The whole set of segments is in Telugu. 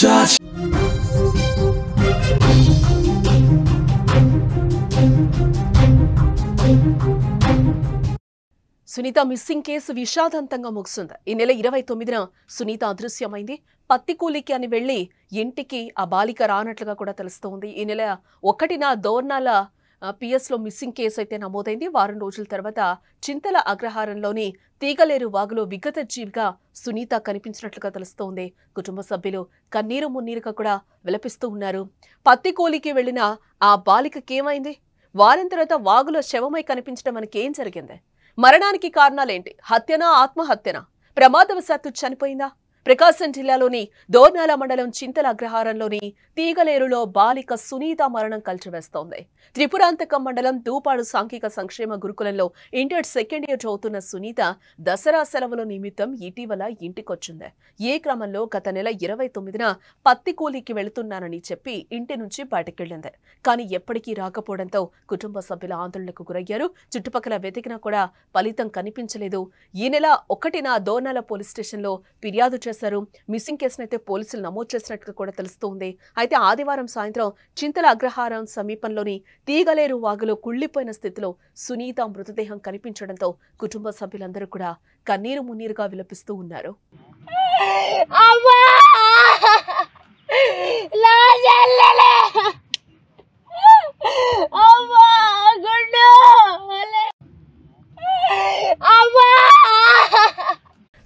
touch. సునీత మిస్సింగ్ కేసు విషాదంతంగా ముగిసింది. ఈ నెల 29న సునీత అదృశ్యమైంది. పత్తి కూలికి అని వెళ్లి ఇంటికి ఆ బాలిక రానట్లుగా కూడా తెలుస్తోంది. ఈ నెల 1న దోర్నాల పిఎస్లో మిస్సింగ్ కేసు అయితే నమోదైంది. వారం రోజుల తర్వాత చింతల అగ్రహారంలోని తీగలేరు వాగులో విగత జీవిగా సునీత కనిపించినట్లుగా తెలుస్తోంది. కుటుంబ సభ్యులు కన్నీరు మున్నీరుగా కూడా విలపిస్తూ ఉన్నారు. పత్తి కూలికి వెళ్లిన ఆ బాలికకేమైంది? వారం తర్వాత వాగులో శవమై కనిపించడం మనకేం జరిగింది? మరణానికి కారణాలేంటి? హత్యనా, ఆత్మహత్యనా? ప్రమాదవశాత్తు చనిపోయిందా? ప్రకాశం జిల్లాలోని దోర్నాల మండలం చింతల అగ్రహారంలోని తీగలేరులో బాలిక సునీత మరణం కలిచివేస్తోంది. త్రిపురాంతకం మండలం దూపాడు సాంఘిక సంక్షేమ గురుకులంలో ఇంటర్ సెకండ్ ఇయర్ చదువుతున్న సునీత దసరా సెలవుల నిమిత్తం ఇటీవల ఇంటికొచ్చింది. ఈ క్రమంలో గత నెల 29న పత్తి కూలీకి వెళుతున్నానని చెప్పి ఇంటి నుంచి బయటకెళ్లింది. కానీ ఎప్పటికీ రాకపోవడంతో కుటుంబ సభ్యుల ఆందోళనకు గురయ్యారు. చుట్టుపక్కల వెతికినా కూడా ఫలితం కనిపించలేదు. ఈ నెల 1న దోర్నాల పోలీస్ స్టేషన్లో ఫిర్యాదు చేశారు. మిస్సింగ్ కేసునైతే పోలీసులు నమోదు చేసినట్టుగా కూడా తెలుస్తోంది. అయితే ఆదివారం సాయంత్రం చింతల అగ్రహారం సమీపంలోని తీగలేరు వాగులో కుళ్లిపోయిన స్థితిలో సునీత మృతదేహం కనిపించడంతో కుటుంబ సభ్యులందరూ కూడా కన్నీరు మున్నీరుగా విలపిస్తూ ఉన్నారు.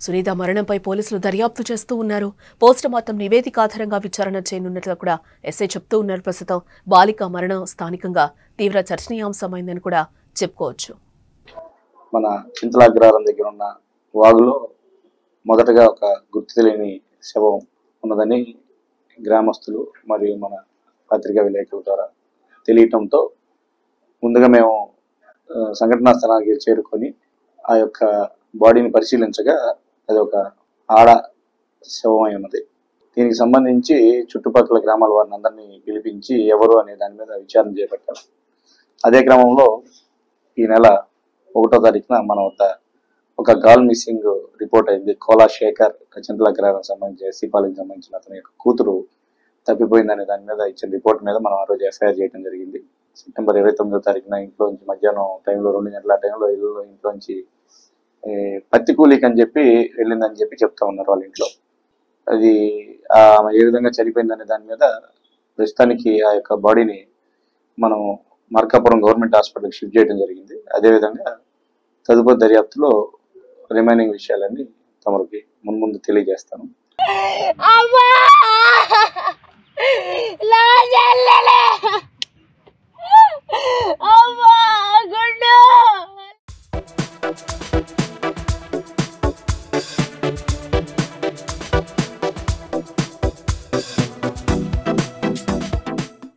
సునీత మరణంపై పోలీసులు దర్యాప్తు చేస్తూ ఉన్నారు. పోస్ట్ మార్టం నివేదిక ఆధారంగా విచారణ చేయనున్నట్లుగా కూడా ఎస్ఐ చెప్తూ ఉన్నారు. ప్రస్తుతం బాలిక మరణం స్థానికంగా తీవ్ర చర్చనీయాంశమైందని కూడా చెప్పుకోవచ్చు. మన చింతలాగ్రహారం దగ్గర ఉన్న వాగులో మొదటగా ఒక గుర్తు తెలియని శవం ఉన్నదని గ్రామస్తులు మరియు మన పత్రికా విలేకరుల ద్వారా తెలియటంతో ముందుగా మేము సంఘటనా స్థలానికి చేరుకొని ఆ యొక్క బాడీని పరిశీలించగా అది ఒక ఆడ శవమై ఉన్నది. దీనికి సంబంధించి చుట్టుపక్కల గ్రామాల వారిని అందరినీ పిలిపించి ఎవరు అనే దాని మీద విచారణ చేపట్టారు. అదే క్రమంలో ఈ నెల 1వ తారీఖున మన వద్ద ఒక గాల్ మిస్సింగ్ రిపోర్ట్ అయింది. కోలా శేఖర్ చింతల అగ్రహారం సంబంధించి ఎస్సీపాలకి సంబంధించిన అతని యొక్క కూతురు తప్పిపోయిందనే దాని మీద ఇచ్చిన రిపోర్ట్ మీద మనం ఆ రోజు ఎఫ్ఐఆర్ చేయడం జరిగింది. సెప్టెంబర్ 29వ తారీఖున ఇంట్లోంచి మధ్యాహ్నం టైంలో 2 గంటల టైంలో ఇంట్లోంచి పత్తి కూలీకి అని చెప్పి వెళ్ళిందని చెప్పి చెప్తా ఉన్నారు వాళ్ళ ఇంట్లో. అది ఆమె ఏ విధంగా చనిపోయిందనే దాని మీద ప్రస్తుతానికి ఆ యొక్క బాడీని మనం మార్కాపురం గవర్నమెంట్ హాస్పిటల్కి షిఫ్ట్ చేయడం జరిగింది. అదేవిధంగా తదుపరి దర్యాప్తులో రిమైనింగ్ విషయాలన్నీ తమరికి ముందు తెలియజేస్తాను.